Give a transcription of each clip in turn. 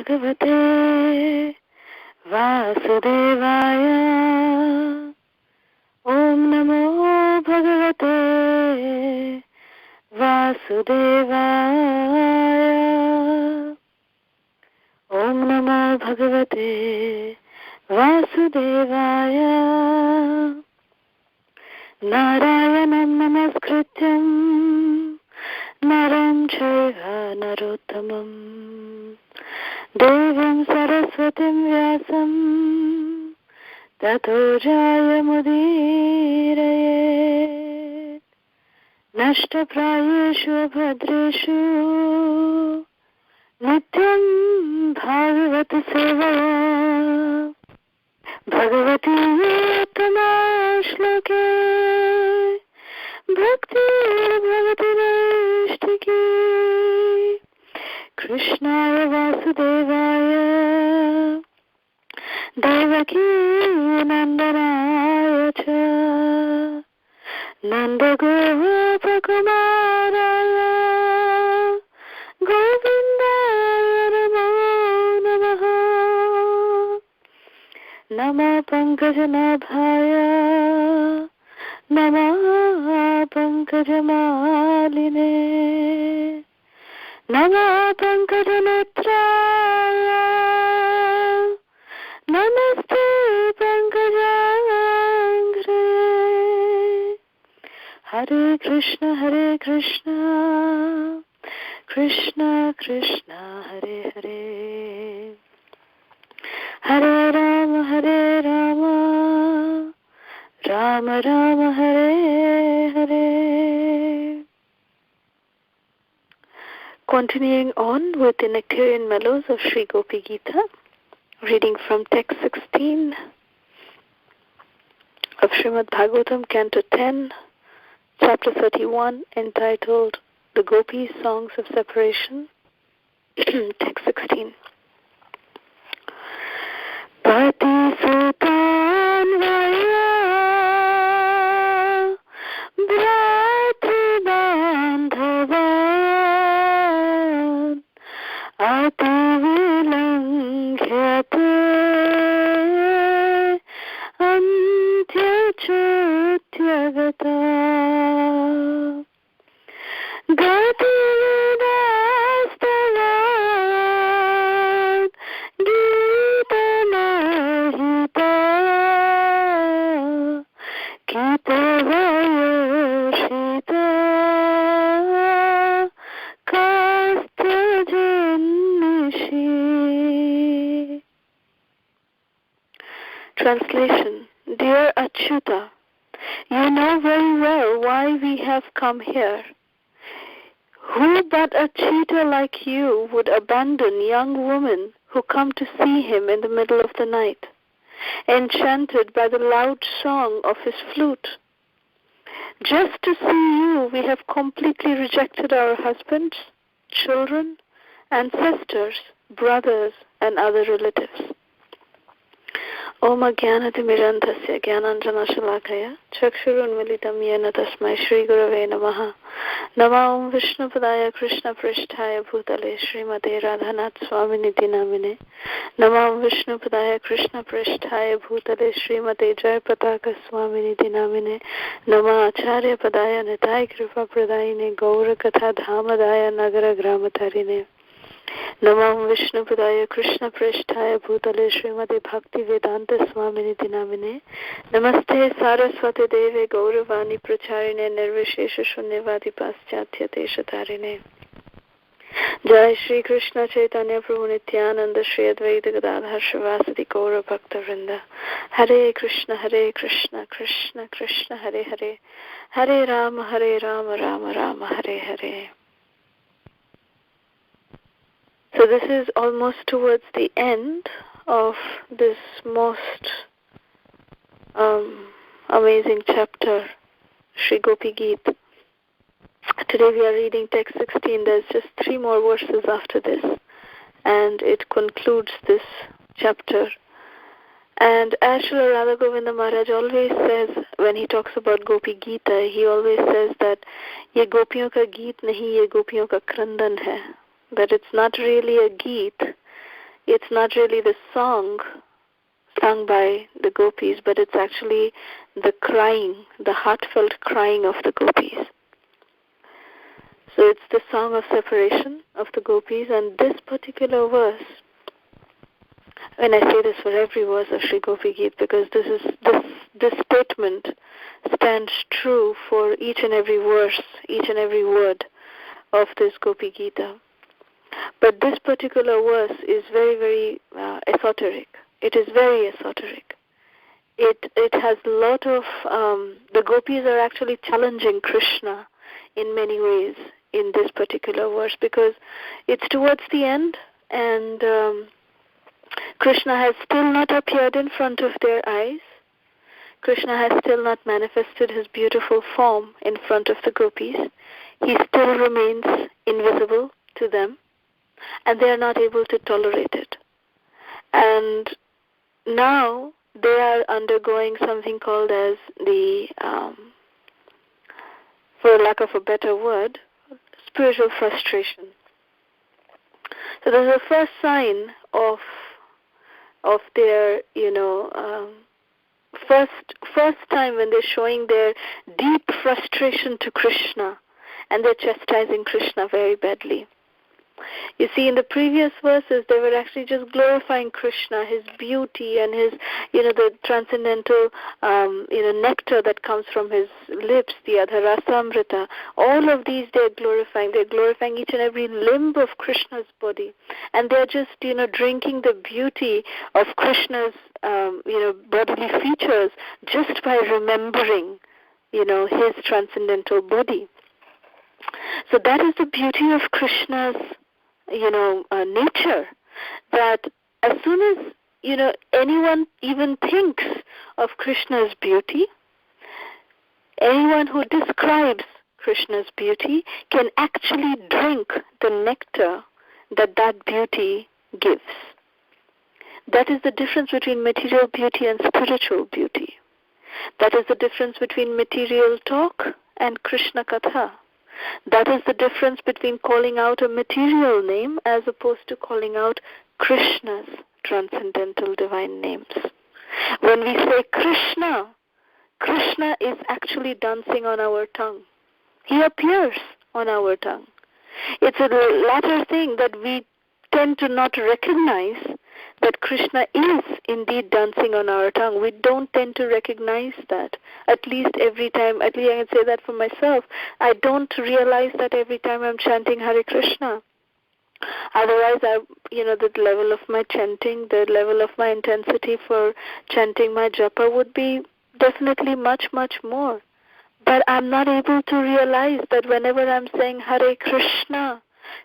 भगवते वासुदेवाय ॐ नमो भगवते वासुदेवाय ॐ नमो भगवते वासुदेवाय नारायणं नमस्कृत्यं नरं चैव नरोत्तमं देवीं सरस्वतीं व्यासं ततो जयमुदीरयेत् नष्टप्रायेषु भद्रेषु नित्यं भागवत सेवया भगवती उत्तमा श्लोके भक्तिर्भवति नैष्ठिकी कृष्णाय वासुदेवाय देवकी नन्दनाय च नन्दगोपकुमाराय गोविन्दाय नमो नमः नमः पङ्कजनाभाय नमः पङ्कजमालिने नमः पङ्कजनेत्राय नमस्ते पङ्कजाङ्घ्रे हरे Krishna Krishna Krishna Hare Hare Hare Ram Ram Ram Hare Hare. Continuing on with the Nectarian Mellows of Sri Gopi Gita, reading from text 16 of Srimad Bhagavatam, Canto 10, Chapter 31, entitled The Gopi Songs of Separation, text 16. Pati Sutan Vaya Bhratri Bandhavan Ati Vilanghyate Antya Chutyagata Gati Vidastavan Gita Mahita Gita Vayoshita Kasta Jannishi. Translation. Dear Achyuta, you know very well why we have come here. Who but a cheater like you would abandon young women who come to see him in the middle of the night, enchanted by the loud song of his flute? Just to see you, we have completely rejected our husbands, children, ancestors, brothers, and other relatives. Om Ajnanatimirandhasya Jnananjanashalakaya Chakshurunmilitam Yena Tasmai Shri Gurave Namaha. Namah Vishnupadaya Krishna Prishtaya Bhutale Srimate Radhanath Swaminiti Namine. Namah Vishnupadaya Krishna Prishtaya Bhutale Srimate Jayapataka Swaminiti Namine. Namah Acharya Padaya Nitai Kripa Pradayine Gaura Katha Dhamadaya Nagara Gramatarine. Namah Vishnupadaya Krishna Prishtaya Bhutale Srimati Bhakti Vedanta Swaminiti Namine. Namaste Saraswati Deve Gauravani Pracharine Nirvishesha Shunyavadi Paschatya Deshatarine. Jai Shri Krishna Chaitanya Prabhu Nityananda Shri Advaita Gadadhar Shivasati Gaura Bhakta Vrinda. Hare Krishna Krishna Krishna Hare Hare. Hare Rama Rama Rama Hare Hare. So this is almost towards the end of this most amazing chapter, Sri Gopi Gita. Today we are reading text 16. There's just 3 more verses after this, and it concludes this chapter. And as Srila Radha Govinda Maharaj always says, when he talks about Gopi Gita, he always says that ye gopiyon ka geet nahi, ye gopiyon ka krandan hai. That it's not really a geet, it's not really the song sung by the gopis, but it's actually the crying, the heartfelt crying of the gopis. So it's the song of separation of the gopis, and this particular verse, and I say this for every verse of Sri Gopi Gita, because this statement stands true for each and every verse, each and every word of this Gopi Gita. But this particular verse is very, very esoteric. It is very esoteric. It has a lot of, the gopis are actually challenging Krishna in many ways in this particular verse, because it's towards the end, and Krishna has still not appeared in front of their eyes. Krishna has still not manifested his beautiful form in front of the gopis. He still remains invisible to them, and they are not able to tolerate it. And now they are undergoing something called as the, for lack of a better word, spiritual frustration. So there's a first sign of their, first time when they're showing their deep frustration to Krishna, and they're chastising Krishna very badly. You see, in the previous verses, they were actually just glorifying Krishna, his beauty, and his, the transcendental, nectar that comes from his lips, the Adharasamrita. All of these they're glorifying. They're glorifying each and every limb of Krishna's body. And they're just, drinking the beauty of Krishna's, bodily features just by remembering, his transcendental body. So that is the beauty of Krishna's nature, that as soon as anyone even thinks of Krishna's beauty, anyone who describes Krishna's beauty can actually drink the nectar that beauty gives. That is the difference between material beauty and spiritual beauty. That is the difference between material talk and Krishna Katha. That is the difference between calling out a material name as opposed to calling out Krishna's transcendental divine names. When we say Krishna, Krishna is actually dancing on our tongue. He appears on our tongue. It's a latter thing that we tend to not recognize, that Krishna is indeed dancing on our tongue. We don't tend to recognize that. At least every time, at least I can say that for myself, I don't realize that every time I'm chanting Hare Krishna. Otherwise, the level of my chanting, the level of my intensity for chanting my japa would be definitely much, much more. But I'm not able to realize that whenever I'm saying Hare Krishna,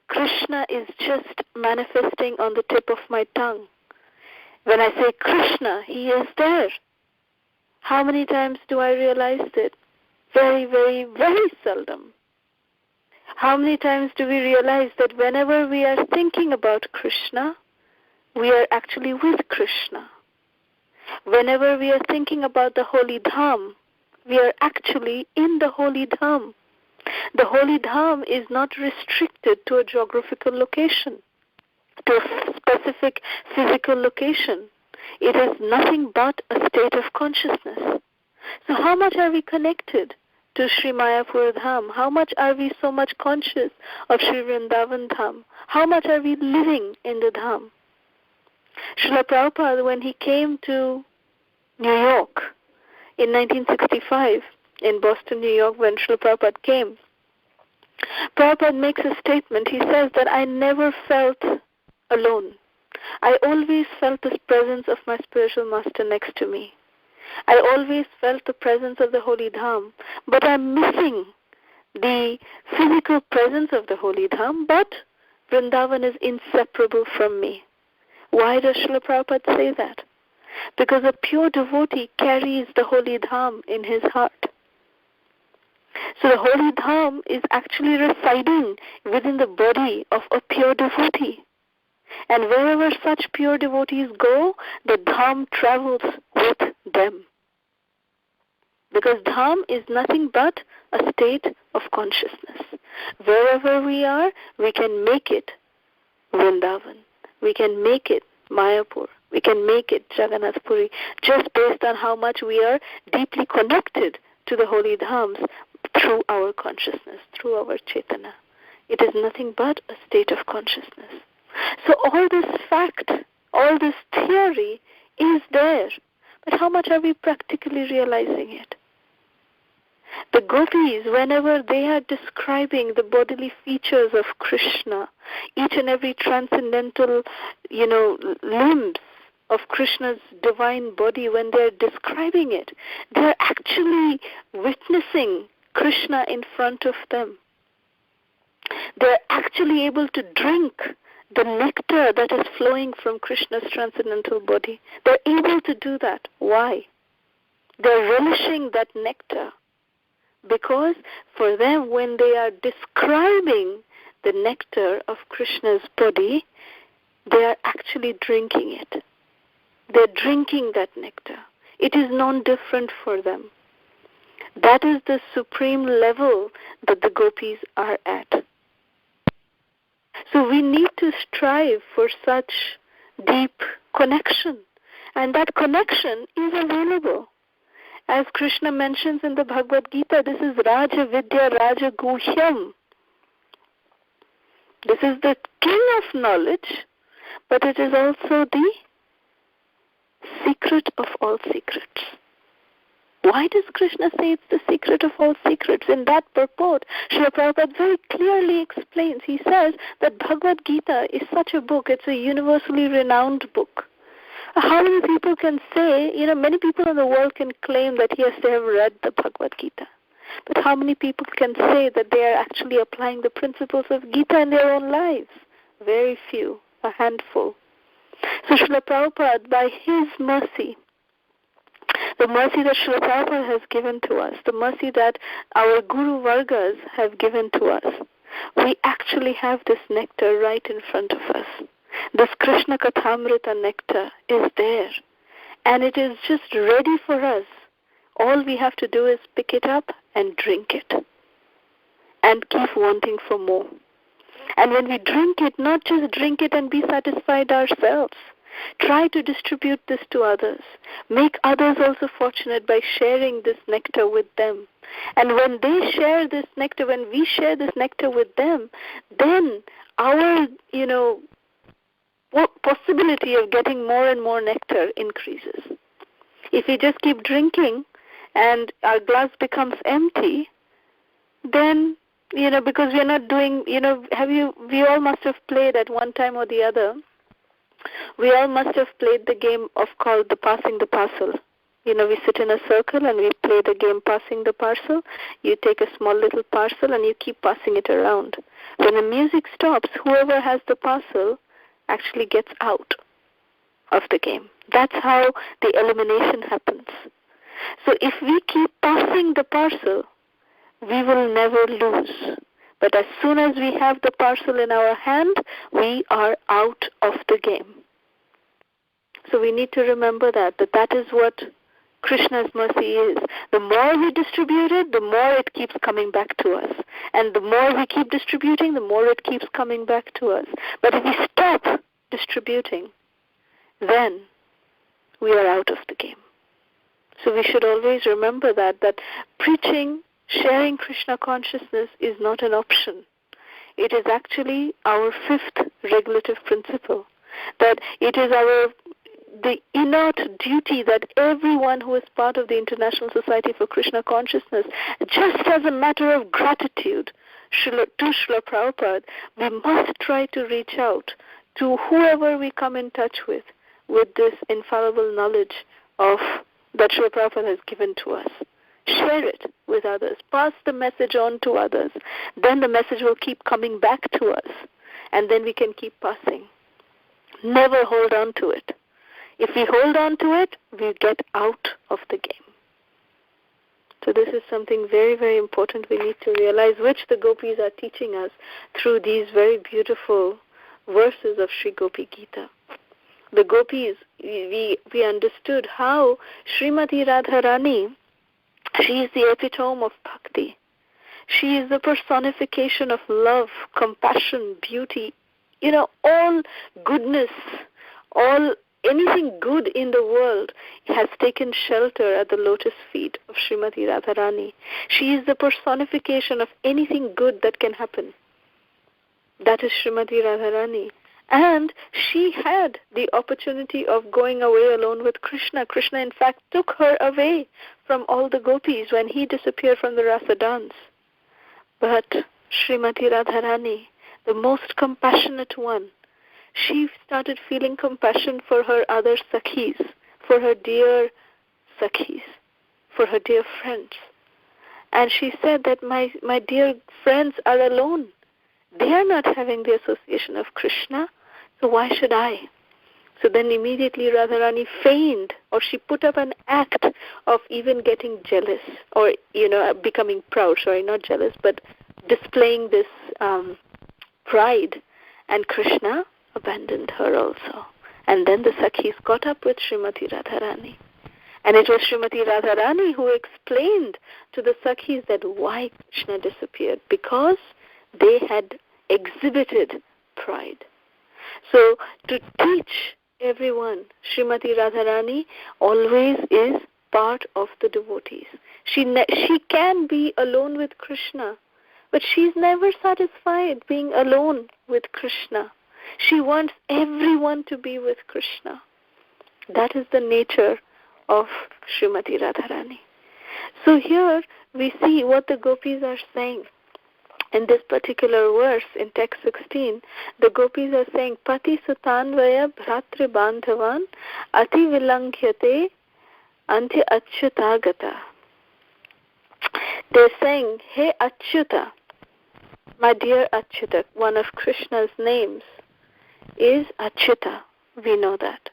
Krishna is just manifesting on the tip of my tongue. When I say Krishna, he is there. How many times do I realize it? Very, very, very seldom. How many times do we realize that whenever we are thinking about Krishna, we are actually with Krishna? Whenever we are thinking about the Holy Dham, we are actually in the Holy Dham. The Holy Dham is not restricted to a geographical location, to a specific physical location. It is nothing but a state of consciousness. So how much are we connected to Sri Mayapur Dham? How much are we so much conscious of Sri Vrindavan Dham? How much are we living in the Dham? Srila Prabhupada, when he came to New York in 1965, in Boston, New York, when Srila Prabhupada came, Prabhupada makes a statement. He says that I never felt alone. I always felt the presence of my spiritual master next to me. I always felt the presence of the Holy Dham, but I'm missing the physical presence of the Holy Dham, but Vrindavan is inseparable from me. Why does Srila Prabhupada say that? Because a pure devotee carries the Holy Dham in his heart. So the Holy Dham is actually residing within the body of a pure devotee. And wherever such pure devotees go, the Dham travels with them. Because Dham is nothing but a state of consciousness. Wherever we are, we can make it Vrindavan. We can make it Mayapur. We can make it Jagannath Puri just based on how much we are deeply connected to the holy dhams through our consciousness, through our Chaitana. It is nothing but a state of consciousness. So all this fact, all this theory is there. But how much are we practically realizing it? The gopis, whenever they are describing the bodily features of Krishna, each and every transcendental, limbs of Krishna's divine body, when they're describing it, they're actually witnessing Krishna in front of them. They're actually able to drink the nectar that is flowing from Krishna's transcendental body. They're able to do that. Why? They're relishing that nectar. Because for them, when they are describing the nectar of Krishna's body, they are actually drinking it. They're drinking that nectar. It is non-different for them. That is the supreme level that the gopis are at. So we need to strive for such deep connection. And that connection is available. As Krishna mentions in the Bhagavad Gita, this is Raja Vidya Raja Guhyam. This is the king of knowledge, but it is also the secret of all secrets. Why does Krishna say it's the secret of all secrets? In that purport, Srila Prabhupada very clearly explains. He says that Bhagavad Gita is such a book, it's a universally renowned book. How many people can say, many people in the world can claim that yes, they have read the Bhagavad Gita. But how many people can say that they are actually applying the principles of Gita in their own lives? Very few, a handful. So Srila Prabhupada, by his mercy, the mercy that Srila Prabhupada has given to us, the mercy that our Guru Vargas have given to us, we actually have this nectar right in front of us. This Krishna Kathamrita nectar is there, and it is just ready for us. All we have to do is pick it up and drink it, and keep wanting for more. And when we drink it, not just drink it and be satisfied ourselves. Try to distribute this to others. Make others also fortunate by sharing this nectar with them. And when they share this nectar, when we share this nectar with them, then our, possibility of getting more and more nectar increases. If we just keep drinking and our glass becomes empty, then, because we are not doing, we all must have played at one time or the other. We all must have played the game called the passing the parcel. We sit in a circle and we play the game passing the parcel. You take a small little parcel and you keep passing it around. When the music stops, whoever has the parcel actually gets out of the game. That's how the elimination happens. So if we keep passing the parcel, we will never lose. But as soon as we have the parcel in our hand, we are out of the game. So we need to remember that is what Krishna's mercy is. The more we distribute it, the more it keeps coming back to us. And the more we keep distributing, the more it keeps coming back to us. But if we stop distributing, then we are out of the game. So we should always remember that preaching, sharing Krishna consciousness is not an option. It is actually our fifth regulative principle. That it is the innate duty that everyone who is part of the International Society for Krishna Consciousness, just as a matter of gratitude to Srila Prabhupada, we must try to reach out to whoever we come in touch with this infallible knowledge that Srila Prabhupada has given to us. Share it with others. Pass the message on to others. Then the message will keep coming back to us, and then we can keep passing. Never hold on to it. If we hold on to it, we get out of the game. So this is something very, very important we need to realize, which the gopis are teaching us through these very beautiful verses of Sri Gopi Gita. The gopis, we understood how Srimati Radharani, she is the epitome of bhakti. She is the personification of love, compassion, beauty, all goodness, anything good in the world has taken shelter at the lotus feet of Srimati Radharani. She is the personification of anything good that can happen. That is Srimati Radharani. And she had the opportunity of going away alone with Krishna. Krishna, in fact, took her away from all the gopis when he disappeared from the Rasa dance. But Srimati Radharani, the most compassionate one, she started feeling compassion for her other sakhis, for her dear sakhis, for her dear friends. And she said that my dear friends are alone. They are not having the association of Krishna, so why should I? So then immediately Radharani feigned, or she put up an act of even getting jealous, or, becoming proud, not jealous, but displaying this pride. And Krishna abandoned her also. And then the Sakhis caught up with Srimati Radharani. And it was Srimati Radharani who explained to the Sakhis that why Krishna disappeared, because they had exhibited pride. So to teach everyone, Srimati Radharani always is part of the devotees. She can be alone with Krishna, but she's never satisfied being alone with Krishna. She wants everyone to be with Krishna. That is the nature of Srimati Radharani. So here we see what the gopis are saying. In this particular verse, in text 16, the gopis are saying, Pati sutanvaya bhratri bandhavan ati vilanghyate anti achyutagata. They're saying, hey Achyuta, my dear Achyuta, one of Krishna's names is Achyuta. We know that.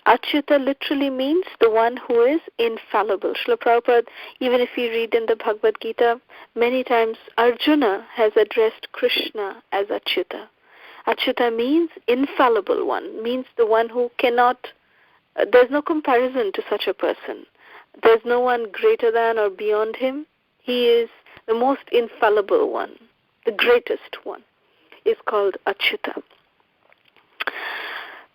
Achyuta literally means the one who is infallible. Srila Prabhupada, even if we read in the Bhagavad Gita, many times Arjuna has addressed Krishna as Achyuta. Achyuta means infallible one, means the one who cannot, there's no comparison to such a person. There's no one greater than or beyond him. He is the most infallible one, the greatest one, is called Achyuta.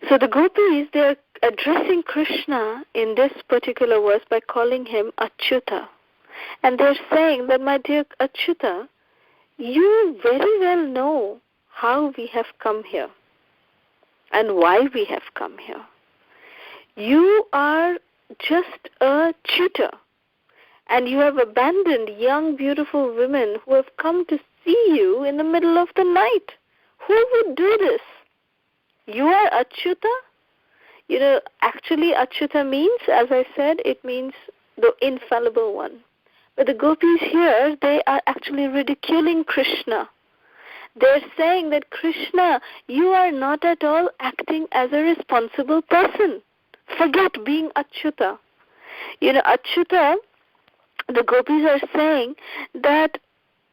So the gopis, they're addressing Krishna in this particular verse by calling him Achyuta. And they're saying that, my dear Achyuta, you very well know how we have come here and why we have come here. You are just a cheater, and you have abandoned young, beautiful women who have come to see you in the middle of the night. Who would do this? You are Achyuta? Actually Achyuta means, as I said, it means the infallible one. But the gopis here, they are actually ridiculing Krishna. They're saying that, Krishna, you are not at all acting as a responsible person. Forget being Achyuta. Achyuta, the gopis are saying that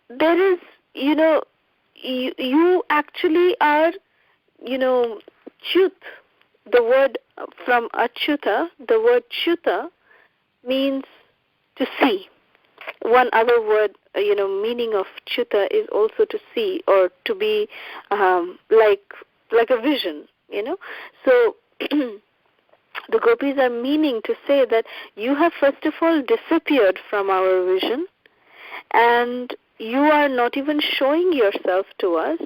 there is, you actually are, Chut, the word from Achyuta, the word Chuta means to see. One other word, meaning of Chuta is also to see, or to be like a vision, So the gopis are meaning to say that you have first of all disappeared from our vision, and you are not even showing yourself to us.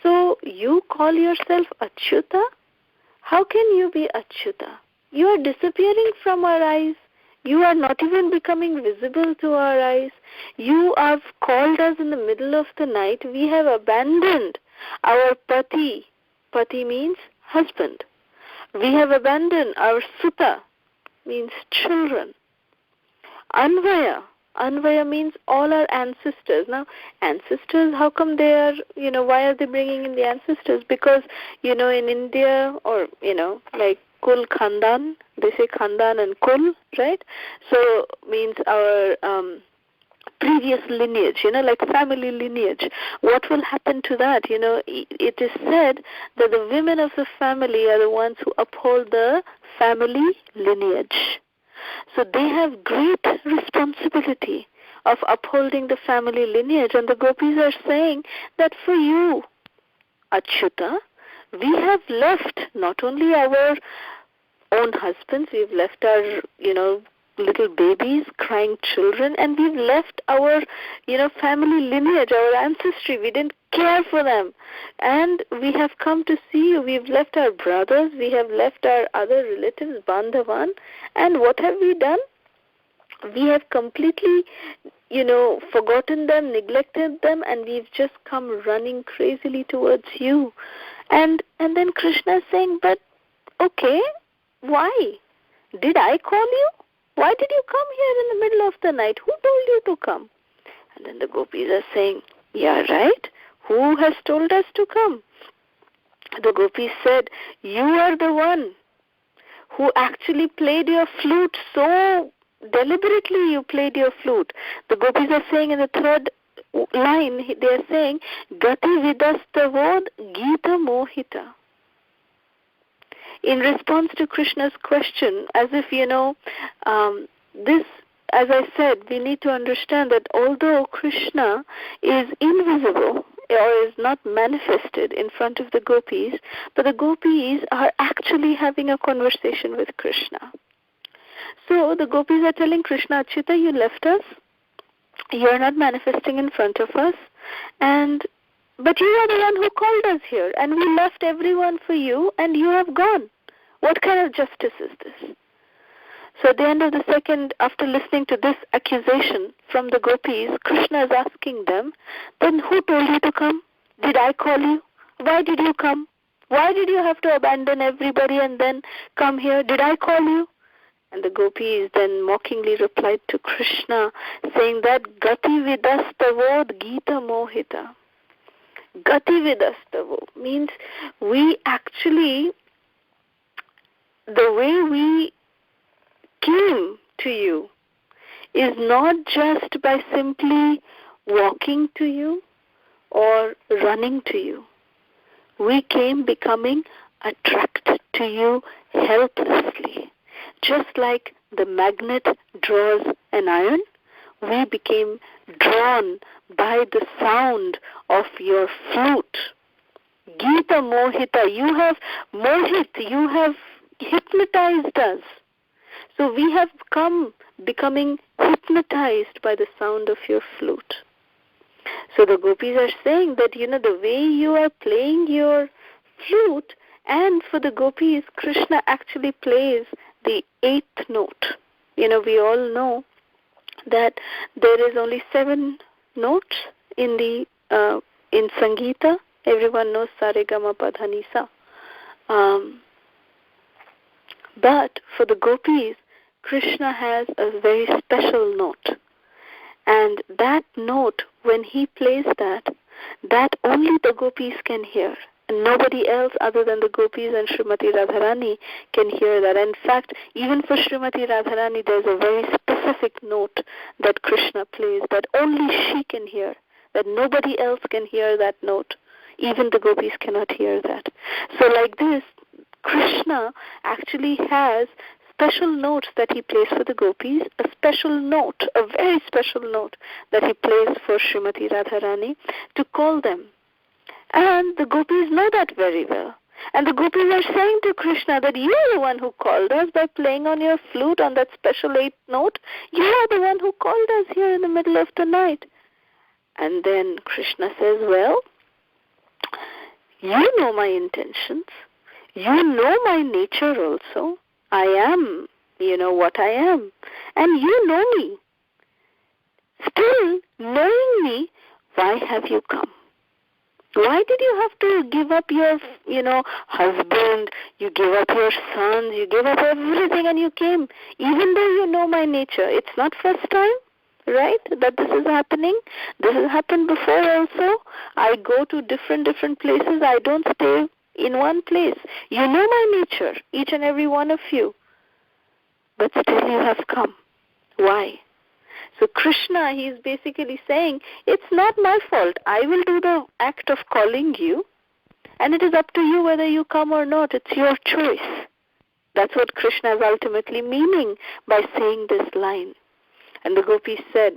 So you call yourself Achyuta? How can you be Achyuta? You are disappearing from our eyes. You are not even becoming visible to our eyes. You have called us in the middle of the night. We have abandoned our Pati. Pati means husband. We have abandoned our Suta, means children. Anvaya. Anvaya means all our ancestors. Now, ancestors, how come they are, why are they bringing in the ancestors? Because, in India, or, like Kul Khandan, they say Khandan and Kul, right? So, means our previous lineage, like family lineage. What will happen to that? It is said that the women of the family are the ones who uphold the family lineage. So they have great responsibility of upholding the family lineage. And the gopis are saying that for you, Achyuta, We have left not only our own husbands, we've left our, little babies, crying children, and we've left our, family lineage, our ancestry. We didn't care for them. And we have come to see you. We've left our brothers, we have left our other relatives, Bandhavan, and what have we done? We have completely, forgotten them, neglected them, and we've just come running crazily towards you. And then Krishna is saying, but okay, why? Did I call you? Why did you come here in the middle of the night? Who told you to come? And then the gopis are saying, yeah, right? Who has told us to come? The gopis said, you are the one who actually played your flute so deliberately. You played your flute. The gopis are saying in the third line, they are saying, Gati Vidastavod Gita Mohita. In response to Krishna's question, as if, this, as I said, we need to understand that although Krishna is invisible or is not manifested in front of the gopis, but the gopis are actually having a conversation with Krishna. So the gopis are telling Krishna, Achyuta, you left us, you are not manifesting in front of us, but you are the one who called us here, and we left everyone for you, and you have gone. What kind of justice is this? So at the end of the second, after listening to this accusation from the gopis, Krishna is asking them, then who told you to come? Did I call you? Why did you come? Why did you have to abandon everybody and then come here? Did I call you? And the gopis then mockingly replied to Krishna, saying that Gati Vidastavod Gita Mohita. Gati Vidastavo means we actually, the way we came to you is not just by simply walking to you or running to you. We came becoming attracted to you helplessly. Just like the magnet draws an iron, we became drawn by the sound of your flute. Gita Mohita, you have hypnotized us. So we have come becoming hypnotized by the sound of your flute. So the gopis are saying that, the way you are playing your flute, and for the gopis, Krishna actually plays the 8th note. We all know that there is only 7 notes in Sangeeta. Everyone knows Sa Re Ga Ma Pa Dha Ni Sa. But for the gopis, Krishna has a very special note. And that note, when he plays that only the gopis can hear. And nobody else other than the gopis and Srimati Radharani can hear that. In fact, even for Srimati Radharani, there's a very specific note that Krishna plays that only she can hear, that nobody else can hear that note. Even the gopis cannot hear that. So like this, Krishna actually has special notes that he plays for the gopis, a special note, a very special note that he plays for Srimati Radharani to call them. And the gopis know that very well. And the gopis are saying to Krishna that you are the one who called us by playing on your flute on that special 8th note. You are the one who called us here in the middle of the night. And then Krishna says, well, you know my intentions. You know my nature also. I am, what I am. And you know me. Still, knowing me, why have you come? Why did you have to give up your, husband, you gave up your sons, you gave up everything and you came, even though you know my nature? It's not first time, right, that this is happening. This has happened before also. I go to different places. I don't stay in one place. You know my nature, each and every one of you. But still you have come. Why? So Krishna, he is basically saying, it's not my fault. I will do the act of calling you, and it is up to you whether you come or not. It's your choice. That's what Krishna is ultimately meaning by saying this line. And the gopis said,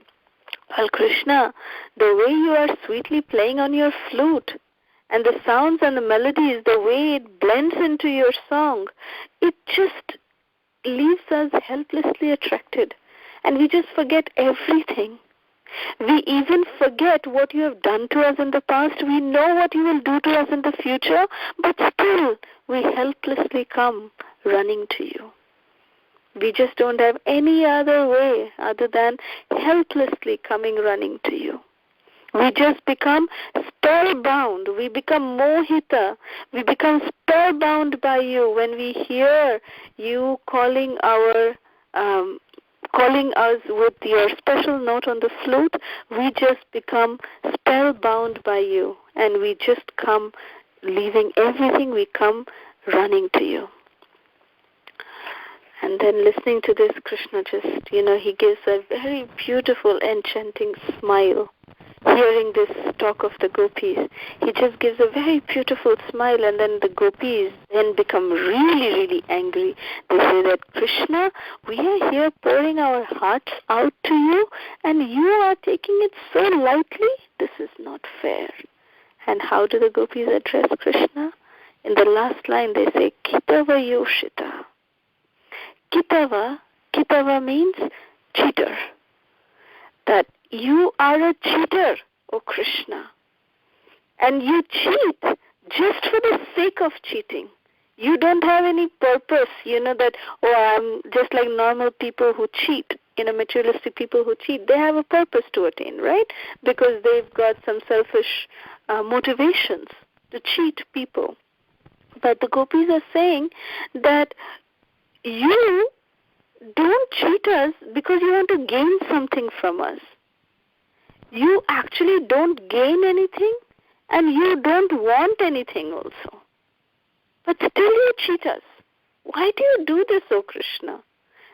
well, Krishna, the way you are sweetly playing on your flute, and the sounds and the melodies, the way it blends into your song, it just leaves us helplessly attracted, and we just forget everything. We even forget what you have done to us in the past. We know what you will do to us in the future, but still we helplessly come running to you. We just don't have any other way other than helplessly coming running to you. We just become spellbound. We become mohita. We become spellbound by you when we hear you calling us with your special note on the flute. We just become spellbound by you, and we just come, leaving everything. We come running to you. And then listening to this, Krishna just, he gives a very beautiful, enchanting smile. Hearing this talk of the gopis, he just gives a very beautiful smile, and then the gopis then become really, really angry. They say that, Krishna, we are here pouring our hearts out to you, and you are taking it so lightly? This is not fair. And how do the gopis address Krishna? In the last line they say, Kitava Yoshita. Kitava means cheater. That you are a cheater, O Krishna. And you cheat just for the sake of cheating. You don't have any purpose, that, I'm just like normal people who cheat, materialistic people who cheat. They have a purpose to attain, right? Because they've got some selfish motivations to cheat people. But the gopis are saying that you don't cheat us because you want to gain something from us. You actually don't gain anything, and you don't want anything also. But still you cheat us. Why do you do this, O Krishna?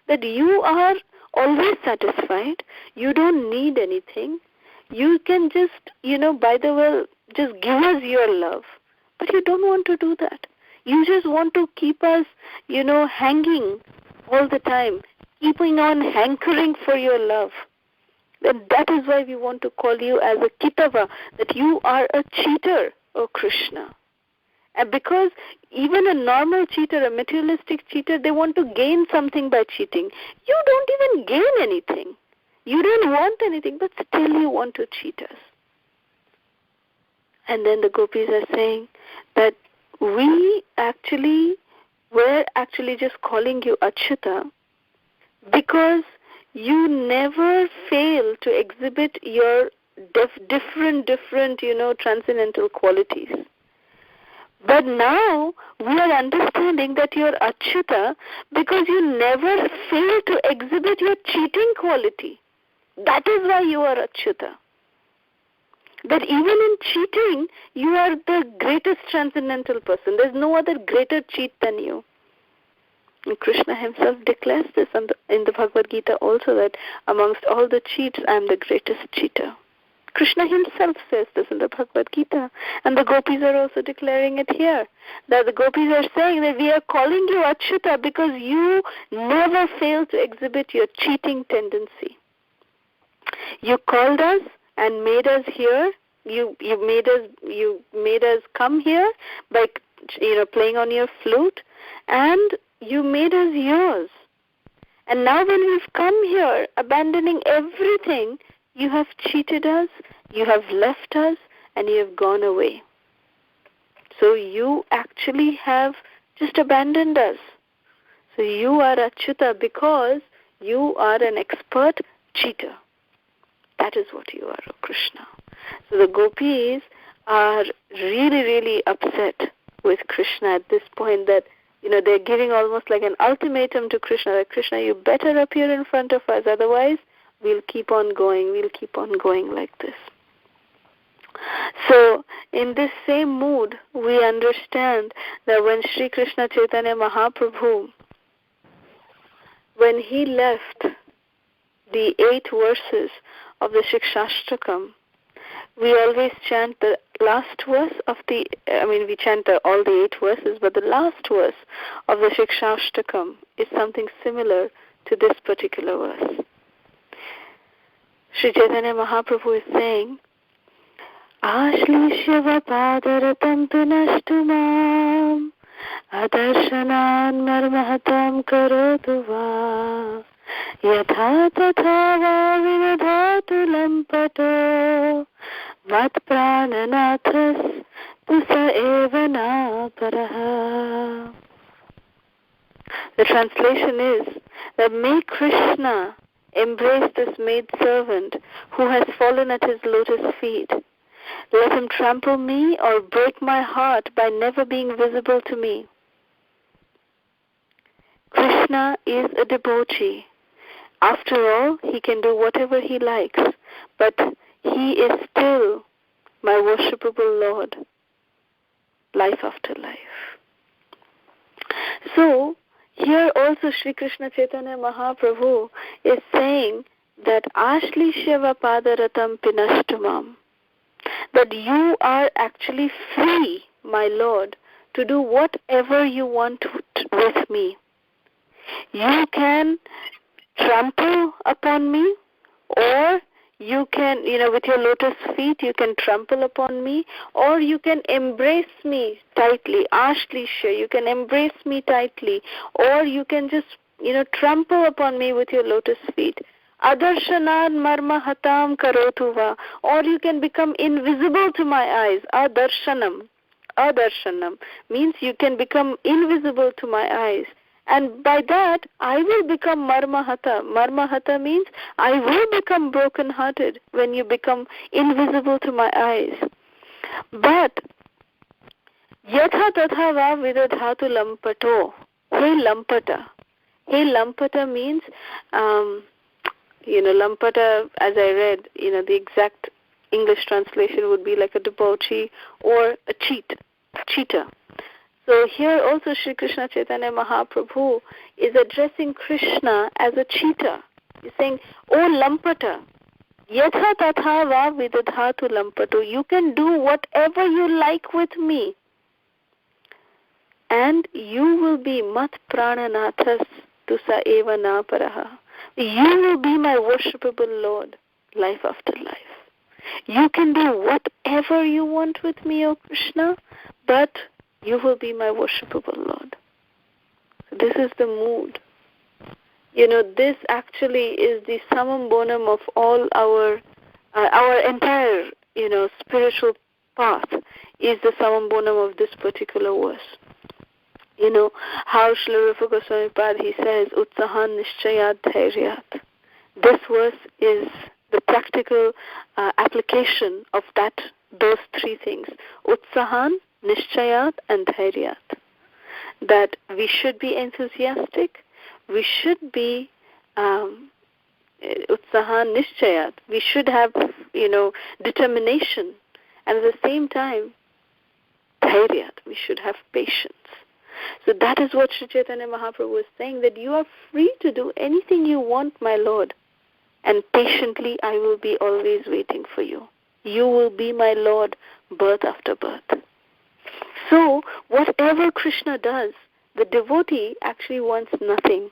That you are always satisfied, you don't need anything, you can just, by the way, just give us your love. But you don't want to do that. You just want to keep us, hanging all the time, keeping on hankering for your love. Then that is why we want to call you as a Kitava, that you are a cheater, O Krishna. And because even a normal cheater, a materialistic cheater, they want to gain something by cheating. You don't even gain anything. You don't want anything, but still you want to cheat us. And then the gopis are saying that were actually just calling you Achyuta because you never fail to exhibit your different, transcendental qualities. But now we are understanding that you are Achyuta because you never fail to exhibit your cheating quality. That is why you are Achyuta. That even in cheating, you are the greatest transcendental person. There is no other greater cheat than you. And Krishna himself declares this in the Bhagavad Gita also, that amongst all the cheats, I am the greatest cheater. Krishna himself says this in the Bhagavad Gita. And the gopis are also declaring it here. That the gopis are saying that we are calling you Achyuta because you never fail to exhibit your cheating tendency. You called us and made us here. You made us come here by playing on your flute, and you made us yours. And now when we've come here, abandoning everything, you have cheated us, you have left us, and you have gone away. So you actually have just abandoned us. So you are Achyuta because you are an expert cheater. That is what you are, O Krishna. So the gopis are really, really upset with Krishna at this point, that they're giving almost like an ultimatum to Krishna, that Krishna, you better appear in front of us, otherwise we'll keep on going like this. So in this same mood, we understand that when Sri Krishna Chaitanya Mahaprabhu, when he left the 8 verses of the Shikshashtakam, we always chant the last verse of we chant all the 8 verses, but the last verse of the Shikshashtakam is something similar to this particular verse. Sri Chaitanya Mahaprabhu is saying, Ashlishyava padaratam pinashtu mam Adarshanan marmahatam karotu va Yatha tatha va vinadhatu lampato Mat prananathas tusa eva na paraha. The translation is that may Krishna embrace this maidservant who has fallen at his lotus feet. Let him trample me or break my heart by never being visible to me. Krishna is a devotee. After all, he can do whatever he likes, but he is still my worshipable Lord, life after life. So, here also Sri Krishna Chaitanya Mahaprabhu is saying that Ashlishyava Padaratam Pinashtumam, that you are actually free, my Lord, to do whatever you want with me. You can trample upon me, or you can, with your lotus feet, you can trample upon me, or you can embrace me tightly, Ashlishya, you can embrace me tightly, or you can just, trample upon me with your lotus feet. Adarshanan marmahatam karotuva, or you can become invisible to my eyes. Adarshanam. Adarshanam means you can become invisible to my eyes. And by that, I will become marmahata. Marmahata means I will become broken-hearted when you become invisible to my eyes. But, yatha tatha va vidadhatu lampato. Hey lampata. Hey lampata means, lampata, as I read, the exact English translation would be like a debauchee or a cheater. So here also Sri Krishna Chaitanya Mahaprabhu is addressing Krishna as a cheater. He's saying, "Oh Lampata, yatha tatha va vidadhatu lampato, you can do whatever you like with me. And you will be mat prananathas tusa eva na paraha. You will be my worshipable Lord, life after life. You can do whatever you want with me, O Krishna, but you will be my worshipable Lord." So this is the mood. This actually is the summum bonum of all our entire, spiritual path is the summum bonum of this particular verse. How Srila Rupa Goswami Pad, he says, Utsahan Nishchayat Dhairyat. This verse is the practical application of those three things. Utsahan, Nishchayat and Dhairyat. That we should be enthusiastic, we should be Utsahan Nishchayat. We should have, determination, and at the same time, Dhairyat. We should have patience. So that is what Sri Chaitanya Mahaprabhu is saying, that you are free to do anything you want, my Lord, and patiently I will be always waiting for you. You will be my Lord, birth after birth. So, whatever Krishna does, the devotee actually wants nothing.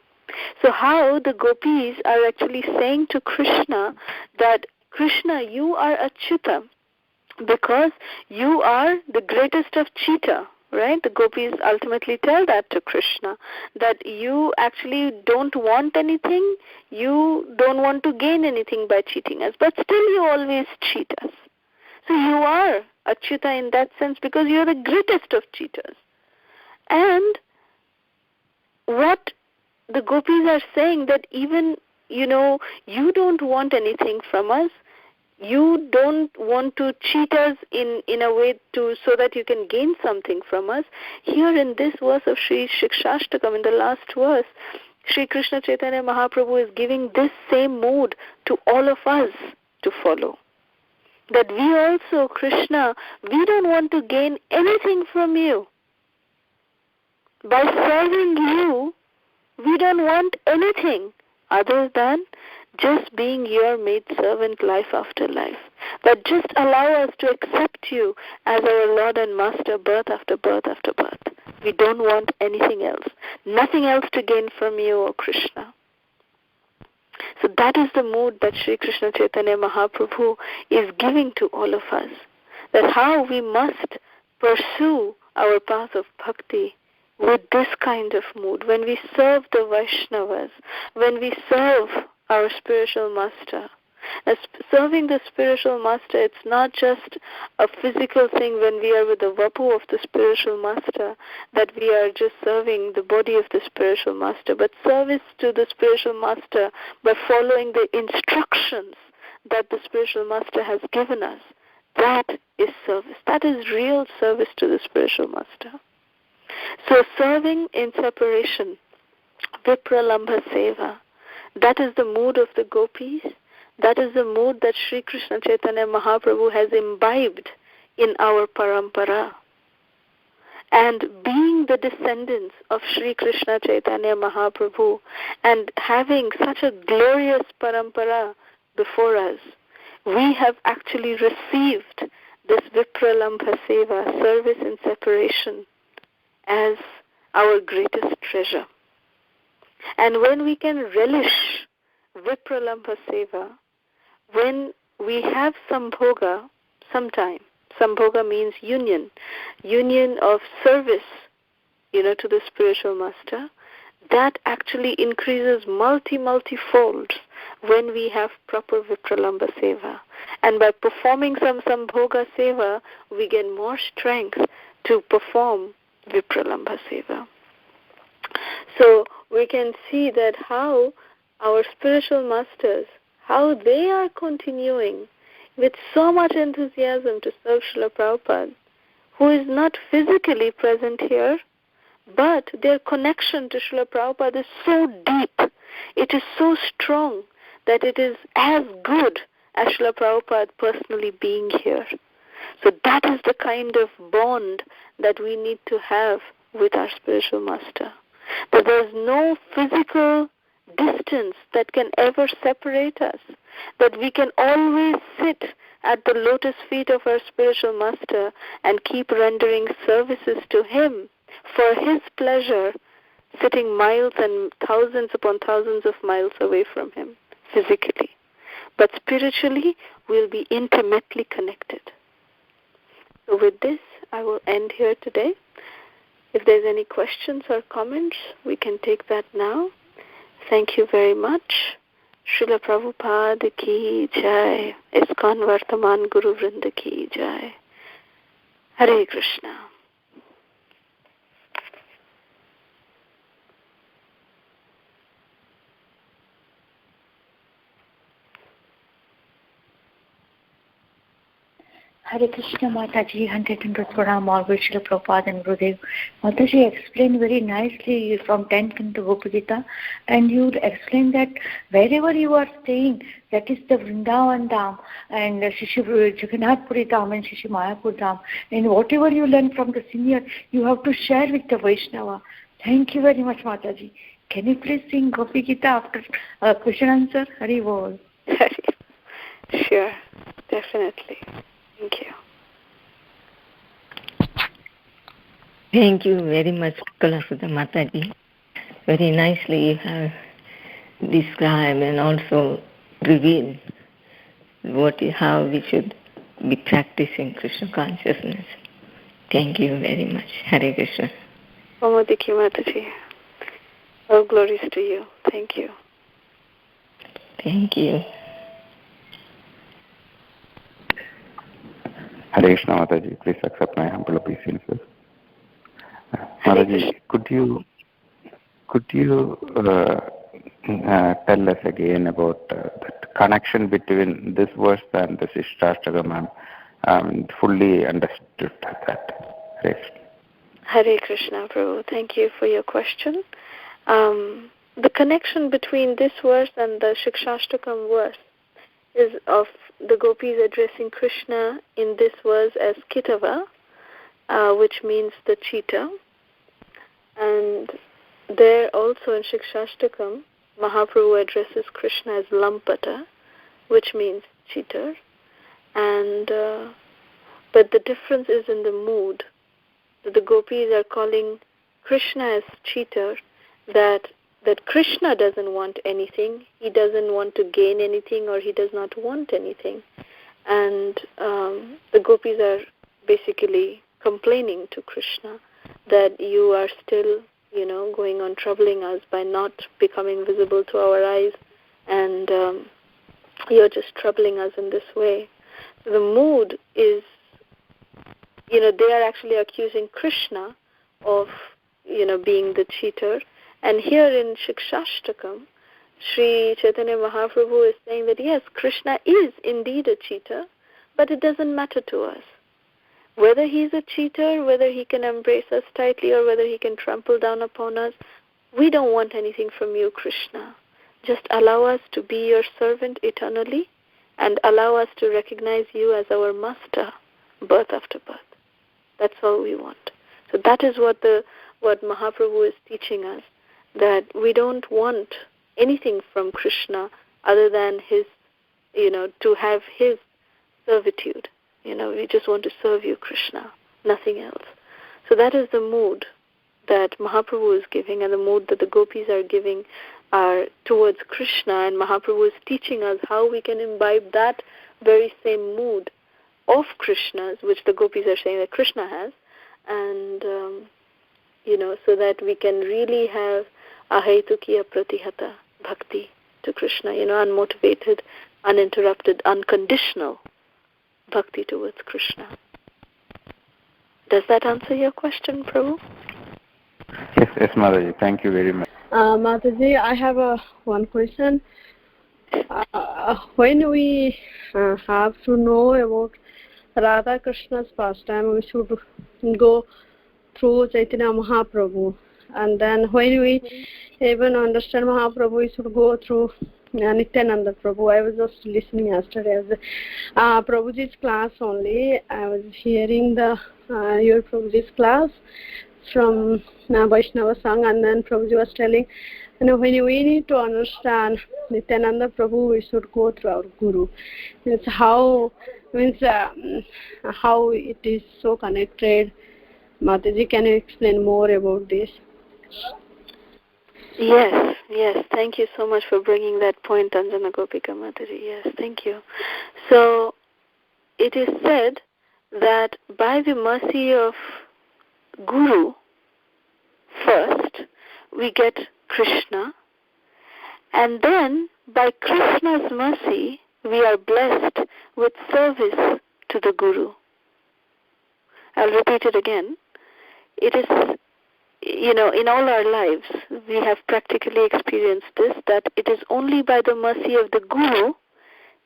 So how the gopis are actually saying to Krishna that, Krishna, you are Achyuta because you are the greatest of cheater, right? The gopis ultimately tell that to Krishna, that you actually don't want anything, you don't want to gain anything by cheating us, but still you always cheat us. So you are Achyuta in that sense because you are the greatest of cheaters. And what the gopis are saying, that even, you don't want anything from us, you don't want to cheat us in a way so that you can gain something from us. Here in this verse of Sri Shikshashtakam, in the last verse, Sri Krishna Chaitanya Mahaprabhu is giving this same mood to all of us to follow. That we also, Krishna, we don't want to gain anything from you. By serving you, we don't want anything other than just being your maidservant life after life. But just allow us to accept you as our Lord and Master birth after birth after birth. We don't want anything else. Nothing else to gain from you, O Krishna. So that is the mood that Sri Krishna Chaitanya Mahaprabhu is giving to all of us. that how we must pursue our path of bhakti with this kind of mood. When we serve the Vaishnavas, when we serve our spiritual master, as serving the spiritual master, it's not just a physical thing when we are with the vapu of the spiritual master, that we are just serving the body of the spiritual master, but service to the spiritual master by following the instructions that the spiritual master has given us. That is service. That is real service to the spiritual master. So serving in separation, Vipralambha Seva, that is the mood of the gopis. That is the mood that Sri Krishna Chaitanya Mahaprabhu has imbibed in our parampara. And being the descendants of Sri Krishna Chaitanya Mahaprabhu and having such a glorious parampara before us, we have actually received this Vipralambha Seva, service in separation, as our greatest treasure. And when we can relish Vipralambha Seva, when we have sambhoga sometime, sambhoga means union of service, to the spiritual master, that actually increases multi-folds when we have proper Vipralambha Seva. And by performing some sambhoga Seva, we gain more strength to perform Vipralambha Seva. So we can see that how our spiritual masters, how they are continuing with so much enthusiasm to serve Srila Prabhupada, who is not physically present here, but their connection to Srila Prabhupada is so deep, it is so strong, that it is as good as Srila Prabhupada personally being here. So that is the kind of bond that we need to have with our spiritual master. That there is no physical distance that can ever separate us, that we can always sit at the lotus feet of our spiritual master and keep rendering services to him for his pleasure, sitting miles and thousands upon thousands of miles away from him physically. But spiritually, we'll be intimately connected. So with this, I will end here today. If there's any questions or comments, we can take that now. Thank you very much. Srila Prabhupada ki jai. ISKCON Vartaman Guru Vrinda ki jai. Hare Krishna. Hare Krishna Mataji, 100 Pranam, always Srila Prabhupada and Gurudev. Mataji explained very nicely from 10th into Gopi Gita, and you explained that wherever you are staying, that is the Vrindavan Dham and Shishi Jagannath Puri Dham and Shishi Mayapur Dham, and whatever you learn from the senior, you have to share with the Vaishnava. Thank you very much, Mataji. Can you please sing Gopi Gita after question answer? Hari Bol. Sure, definitely. Thank you. Thank you very much, Kalasudha Mataji. Very nicely you have described and also revealed how we should be practicing Krishna consciousness. Thank you very much. Hare Krishna. Omodiki Mataji. All glories to you. Thank you. Thank you. Hare Krishna Mataji, please accept my humble obeisances. Mataji, could you tell us again about that connection between this verse and the Shishtastakam? Fully understood that. Hare Krishna. Hare Krishna, Prabhu. Thank you for your question. The connection between this verse and the Shikshashtakam verse is of the gopis addressing Krishna in this verse as Kitava, which means the cheetah. And there also in Shikshashtakam, Mahaprabhu addresses Krishna as Lampata, which means cheater. And but the difference is in the mood. The gopis are calling Krishna as cheater, that Krishna doesn't want anything, he doesn't want to gain anything, or he does not want anything. And the gopis are basically complaining to Krishna that you are still, going on troubling us by not becoming visible to our eyes, and you're just troubling us in this way. The mood is, they are actually accusing Krishna of, being the cheater. And here in Shikshashtakam, Sri Chaitanya Mahaprabhu is saying that yes, Krishna is indeed a cheater, but it doesn't matter to us. Whether he's a cheater, whether he can embrace us tightly, or whether he can trample down upon us, we don't want anything from you, Krishna. Just allow us to be your servant eternally, and allow us to recognize you as our master, birth after birth. That's all we want. So that is what Mahaprabhu is teaching us, that we don't want anything from Krishna other than his, to have his servitude. We just want to serve you, Krishna, nothing else. So that is the mood that Mahaprabhu is giving, and the mood that the gopis are giving are towards Krishna, and Mahaprabhu is teaching us how we can imbibe that very same mood of Krishna's, which the gopis are saying that Krishna has, and, so that we can really have ahetukiya pratihata bhakti to Krishna, unmotivated, uninterrupted, unconditional bhakti towards Krishna. Does that answer your question, Prabhu? Yes, Mataji. Thank you very much. Mataji, I have one question. When we have to know about Radha Krishna's pastime, we should go through Chaitanya Mahaprabhu. And then when we even understand Mahaprabhu, we should go through Nityananda Prabhu. I was just listening yesterday as Prabhuji's class only. I was hearing your Prabhuji's class from Vaishnava Sangh, and then Prabhuji was telling, when we need to understand Nityananda Prabhu, we should go through our Guru. It's how it is so connected. Mataji, can you explain more about this? Yes. Thank you so much for bringing that point, Anjana Gopika Mataji. Yes, thank you. So, it is said that by the mercy of Guru, first, we get Krishna, and then by Krishna's mercy, we are blessed with service to the Guru. I'll repeat it again. It is, in all our lives, we have practically experienced this, that it is only by the mercy of the Guru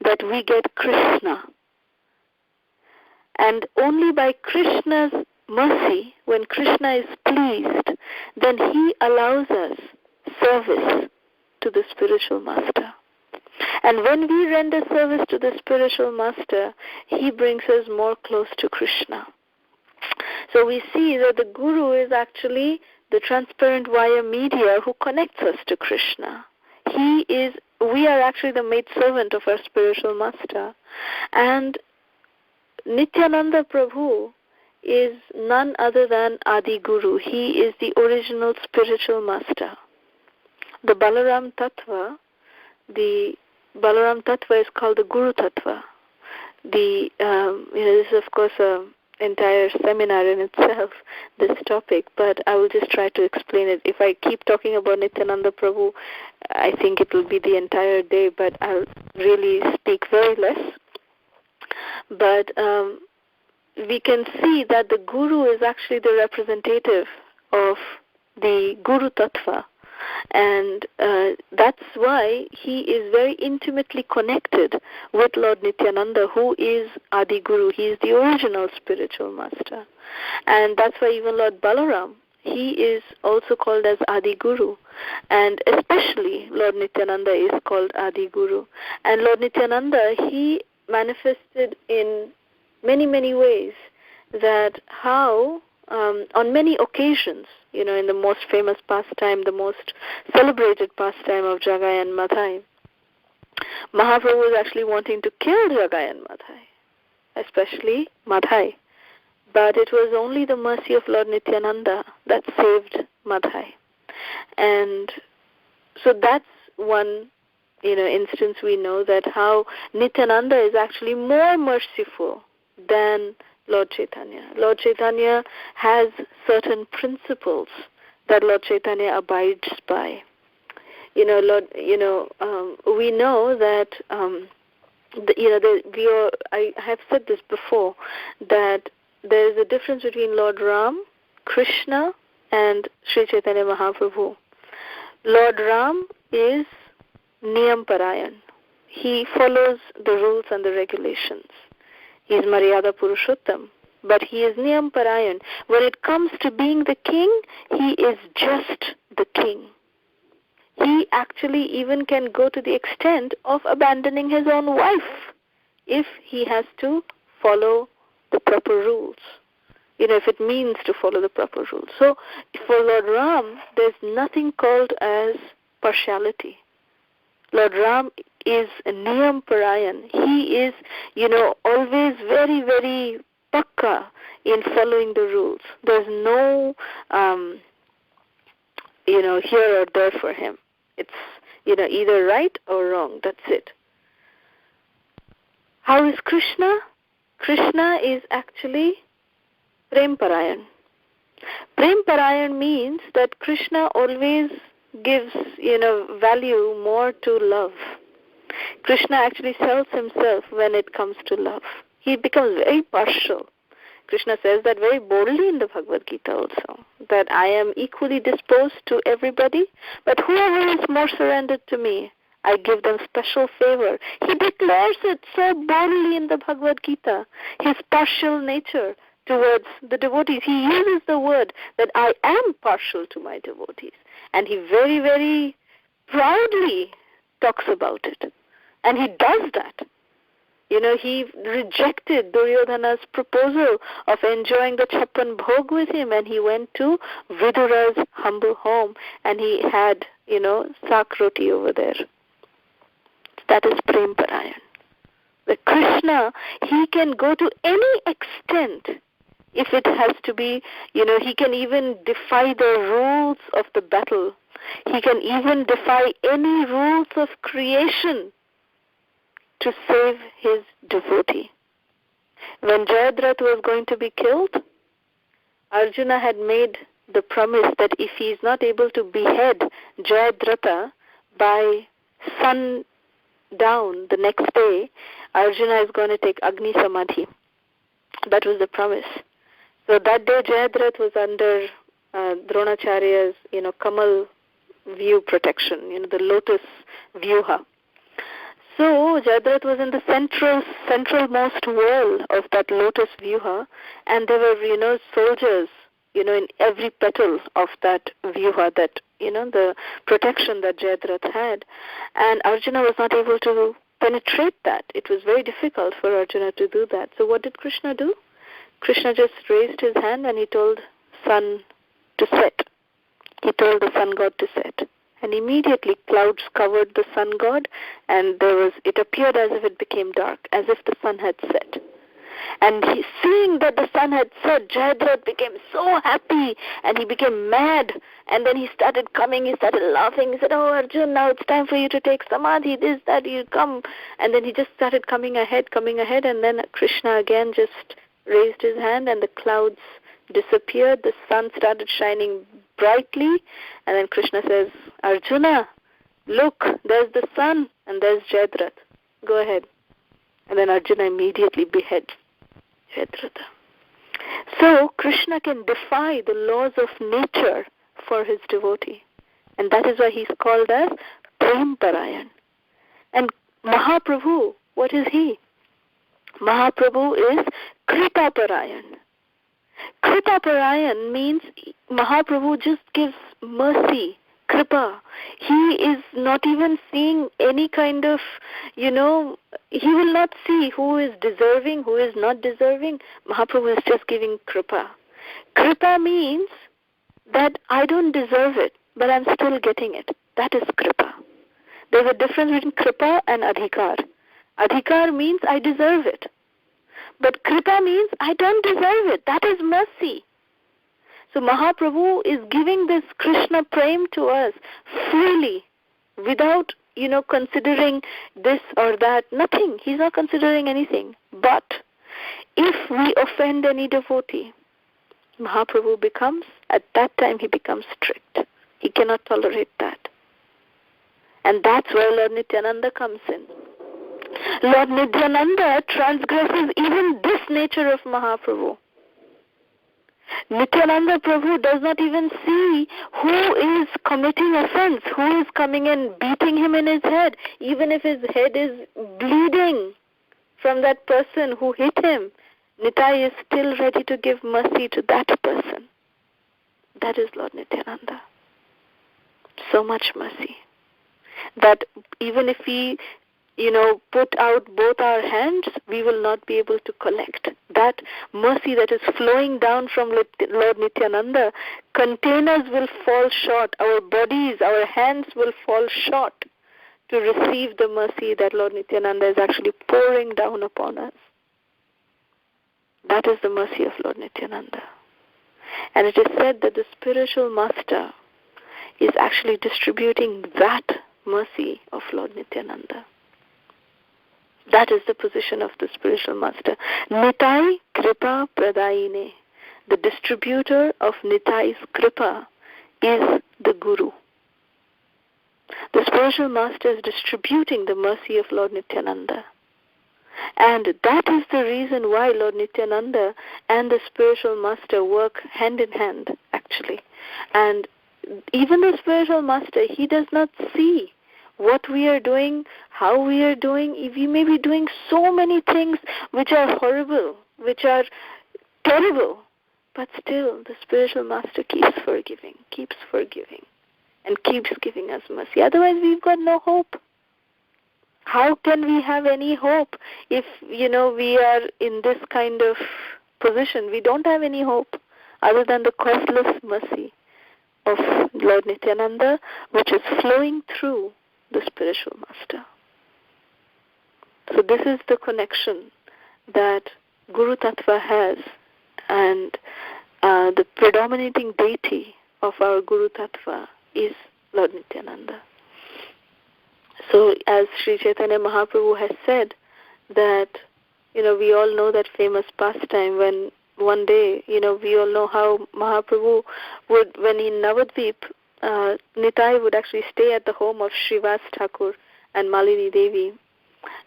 that we get Krishna. And only by Krishna's mercy, when Krishna is pleased, then he allows us service to the spiritual master. And when we render service to the spiritual master, he brings us more close to Krishna. So we see that the Guru is actually the transparent via media who connects us to Krishna. We are actually the maidservant of our spiritual master. And Nityananda Prabhu is none other than Adi Guru. He is the original spiritual master. The Balaram Tattva is called the Guru Tattva. This is of course an entire seminar in itself, this topic, but I will just try to explain it. If I keep talking about Nityananda Prabhu, I think it will be the entire day, but I'll really speak very less. But we can see that the Guru is actually the representative of the Guru Tattva. And that's why he is very intimately connected with Lord Nityananda, who is Adi Guru. He is the original spiritual master. And that's why even Lord Balaram, he is also called as Adi Guru. And especially Lord Nityananda is called Adi Guru. And Lord Nityananda, he manifested in many, many ways that how on many occasions, in the most famous pastime, the most celebrated pastime of Jagai and Madhai, Mahaprabhu was actually wanting to kill Jagai and Madhai, especially Madhai. But it was only the mercy of Lord Nityananda that saved Madhai. And so that's one instance, we know that how Nityananda is actually more merciful than Lord Chaitanya. Lord Chaitanya has certain principles that Lord Chaitanya abides by. We know that I have said this before, that there is a difference between Lord Ram, Krishna, and Sri Chaitanya Mahaprabhu. Lord Ram is Niyam Parayan. He follows the rules and the regulations. He is Maryada Purushottam, but he is Niyam Parayan. When it comes to being the king, he is just the king. He actually even can go to the extent of abandoning his own wife if he has to follow the proper rules. If it means to follow the proper rules. So for Lord Ram, there's nothing called as partiality. Lord Ram is a Niyam Parayan. He is, always very, very pakka in following the rules. There's no, here or there for him. It's, either right or wrong. That's it. How is Krishna? Krishna is actually Prem Parayan. Prem Parayan means that Krishna always gives, value more to love. Krishna actually sells himself when it comes to love. He becomes very partial. Krishna says that very boldly in the Bhagavad Gita also, that I am equally disposed to everybody, but whoever is more surrendered to me, I give them special favor. He declares it so boldly in the Bhagavad Gita, his partial nature towards the devotees. He uses the word that I am partial to my devotees. And he very, very proudly talks about it. And he does that. He rejected Duryodhana's proposal of enjoying the Chappan Bhog with him, and he went to Vidura's humble home, and he had, sak roti over there. That is Prem Parayan. The Krishna, he can go to any extent. If it has to be, he can even defy the rules of the battle. He can even defy any rules of creation to save his devotee. When Jayadratha was going to be killed, Arjuna had made the promise that if he is not able to behead Jayadratha by sundown the next day, Arjuna is going to take Agni Samadhi. That was the promise. So that day Jayadratha was under Dronacharya's, Kamal view protection, the lotus vyuha. So Jayadratha was in the centralmost wall of that lotus vyuha, and there were, soldiers, in every petal of that vyuha, that, the protection that Jayadratha had. And Arjuna was not able to penetrate that. It was very difficult for Arjuna to do that. So what did Krishna do? Krishna just raised his hand and he told sun to set. He told the sun god to set. And immediately clouds covered the sun god, and it appeared as if it became dark, as if the sun had set. And seeing that the sun had set, Jayadratha became so happy, and he became mad. And then he started coming, he started laughing. He said, "Oh, Arjun, now it's time for you to take samadhi, this, that, you come." And then he just started coming ahead, and then Krishna again just raised his hand, and the clouds disappeared. The sun started shining brightly, and then Krishna says, "Arjuna, look, there's the sun, and there's Jayadratha. Go ahead." And then Arjuna immediately beheads Jayadratha. So Krishna can defy the laws of nature for his devotee, and that is why he's called as Prem Parayan. And Mahaprabhu, what is he? Mahaprabhu is Kripa Parayan. Kripa Parayan means Mahaprabhu just gives mercy, kripa. He is not even seeing any kind of, he will not see who is deserving, who is not deserving. Mahaprabhu is just giving kripa. Kripa means that I don't deserve it, but I'm still getting it. That is kripa. There's a difference between kripa and adhikar. Adhikar means I deserve it. But kripa means I don't deserve it. That is mercy. So Mahaprabhu is giving this Krishna prem to us freely, without considering this or that. Nothing. He's not considering anything. But if we offend any devotee, Mahaprabhu at that time he becomes strict. He cannot tolerate that. And that's where Lord Nityananda comes in. Lord Nityananda transgresses even this nature of Mahaprabhu. Nityananda Prabhu does not even see who is committing offense, who is coming and beating him in his head, even if his head is bleeding from that person who hit him. Nitai is still ready to give mercy to that person. That is Lord Nityananda. So much mercy that even if we put out both our hands, we will not be able to collect. That mercy that is flowing down from Lord Nityananda, containers will fall short. Our bodies, our hands will fall short to receive the mercy that Lord Nityananda is actually pouring down upon us. That is the mercy of Lord Nityananda. And it is said that the spiritual master is actually distributing that mercy of Lord Nityananda. That is the position of the spiritual master. Nitai Kripa Pradayine. The distributor of Nitai's Kripa is the Guru. The spiritual master is distributing the mercy of Lord Nityananda. And that is the reason why Lord Nityananda and the spiritual master work hand in hand, actually. And even the spiritual master, he does not see what we are doing, how we are doing. We may be doing so many things which are horrible, which are terrible, but still the spiritual master keeps forgiving, and keeps giving us mercy. Otherwise, we've got no hope. How can we have any hope if, we are in this kind of position? We don't have any hope other than the causeless mercy of Lord Nityananda, which is flowing through the spiritual master. So this is the connection that Guru Tattva has, and the predominating deity of our Guru Tattva is Lord Nityananda. So as Sri Chaitanya Mahaprabhu has said that, we all know that famous pastime when one day, we all know how Mahaprabhu would, when in Navadvip, Nitai would actually stay at the home of Srivas Thakur and Malini Devi.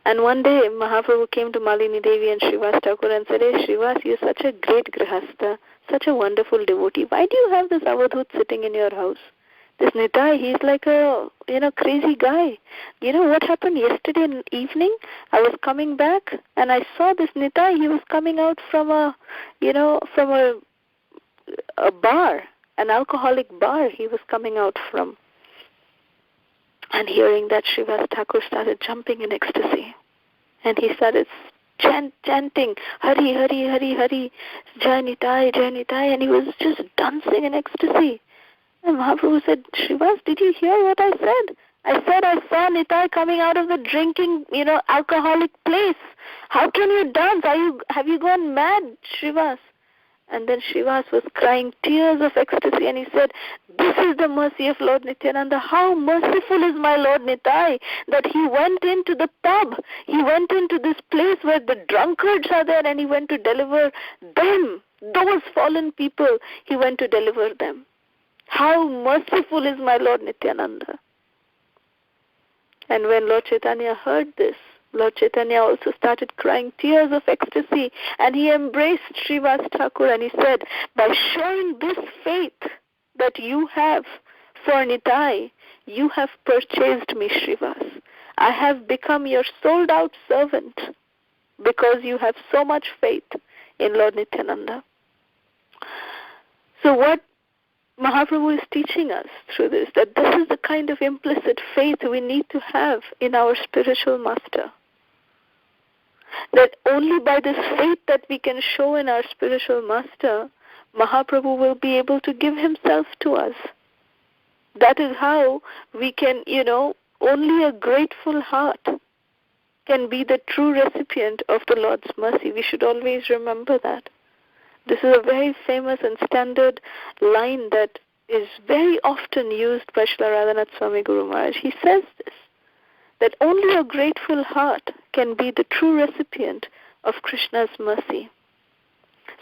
And one day Mahaprabhu came to Malini Devi and Srivas Thakur and said, "Hey Srivas, you're such a great grihastha, such a wonderful devotee. Why do you have this avadhut sitting in your house? This Nitai, he's like a crazy guy. What happened yesterday evening? I was coming back and I saw this Nitai. He was coming out from a bar, an alcoholic bar he was coming out from." And hearing that, Srivas Thakur started jumping in ecstasy. And he started chanting, "Hari, Hari, Hari, Hari, Jai Nitai, Jai Nitai," and he was just dancing in ecstasy. And Mahaprabhu said, "Srivas, did you hear what I said? I said I saw Nitai coming out of the drinking, alcoholic place. How can you dance? Have you gone mad, Srivas?" And then Srivas was crying tears of ecstasy, and he said, "This is the mercy of Lord Nityananda. How merciful is my Lord Nitai that he went into the pub. He went into this place where the drunkards are there, and he went to deliver them, those fallen people. He went to deliver them. How merciful is my Lord Nityananda." And when Lord Chaitanya heard this, Lord Chaitanya also started crying tears of ecstasy, and he embraced Srivas Thakur and he said, "By showing this faith that you have for Nitai, you have purchased me, Srivas. I have become your sold-out servant because you have so much faith in Lord Nityananda." So what Mahaprabhu is teaching us through this, that this is the kind of implicit faith we need to have in our spiritual master. That only by this faith that we can show in our spiritual master, Mahaprabhu will be able to give himself to us. That is how we can, only a grateful heart can be the true recipient of the Lord's mercy. We should always remember that. This is a very famous and standard line that is very often used by Srila Radhanath Swami Guru Maharaj. He says this, that only a grateful heart can be the true recipient of Krishna's mercy.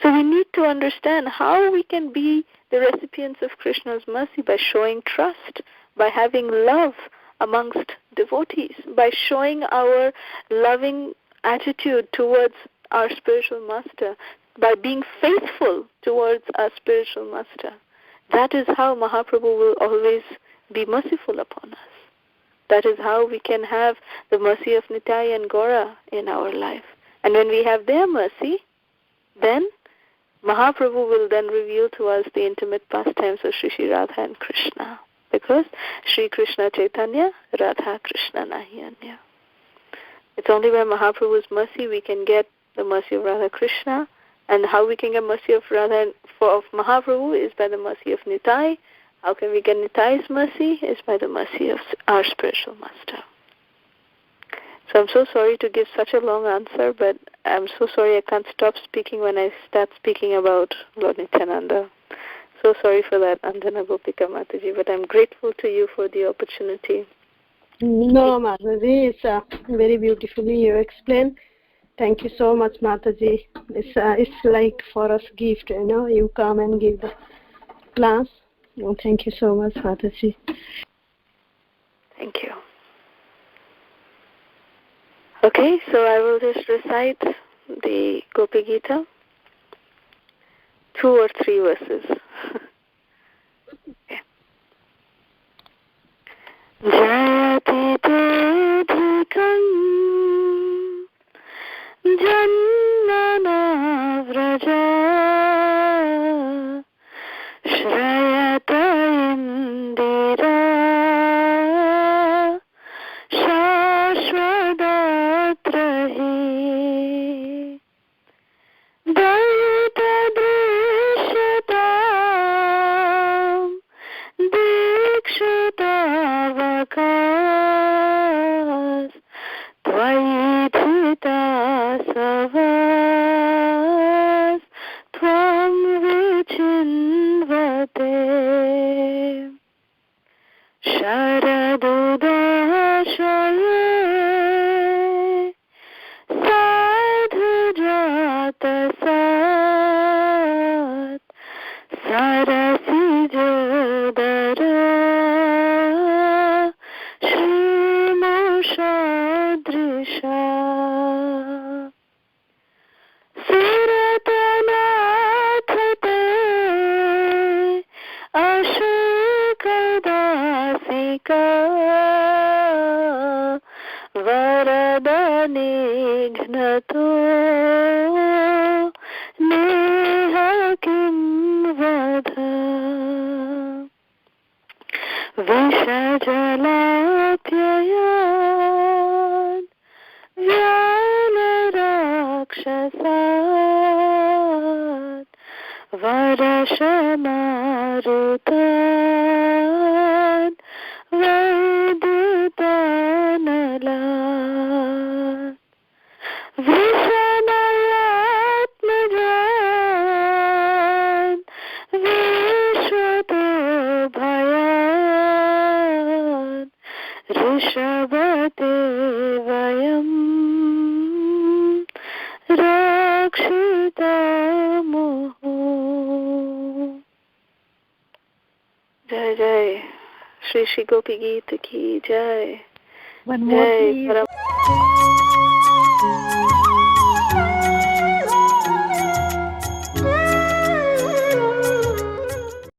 So we need to understand how we can be the recipients of Krishna's mercy by showing trust, by having love amongst devotees, by showing our loving attitude towards our spiritual master, by being faithful towards our spiritual master. That is how Mahaprabhu will always be merciful upon us. That is how we can have the mercy of Nitai and Gaura in our life. And when we have their mercy, then Mahaprabhu will then reveal to us the intimate pastimes of Sri Sri Radha and Krishna. Because Sri Krishna Chaitanya, Radha Krishna Nahi Anya. It's only by Mahaprabhu's mercy we can get the mercy of Radha Krishna. And how we can get mercy of of Mahaprabhu is by the mercy of Nitai. How can we get Nitai's mercy? Is by the mercy of our spiritual master. So I'm so sorry to give such a long answer, but I'm so sorry I can't stop speaking when I start speaking about Lord Nityananda. So sorry for that, Andana Gopika Mataji, but I'm grateful to you for the opportunity. No, Mataji, it's very beautifully you explained. Thank you so much, Mataji. It's like for us gift, you come and give the class. Oh, thank you so much, Mataji. Thank you. Okay, so I will just recite the Gopi Gita, 2 or 3 verses. Okay. Jayati tedhikam jannana vraja shrayata indira shashvadatrahi daita drishyatam dikshitavakas tvaidhita savas tvam vichinvate sharadudashaye sadhujatasat sarasijodara shrimushadrisha suratanathate ashukadasika varadanighnato neha kim vadha vishajalatyayad vyalarakshasat varashamarutat vaidutanalat vishanalatmajat vishwato bhayat rishabate vayam rakshitamuhu. Jai Jai Shri Shri Gopi Gita ki Jai. One more, Jai please. Param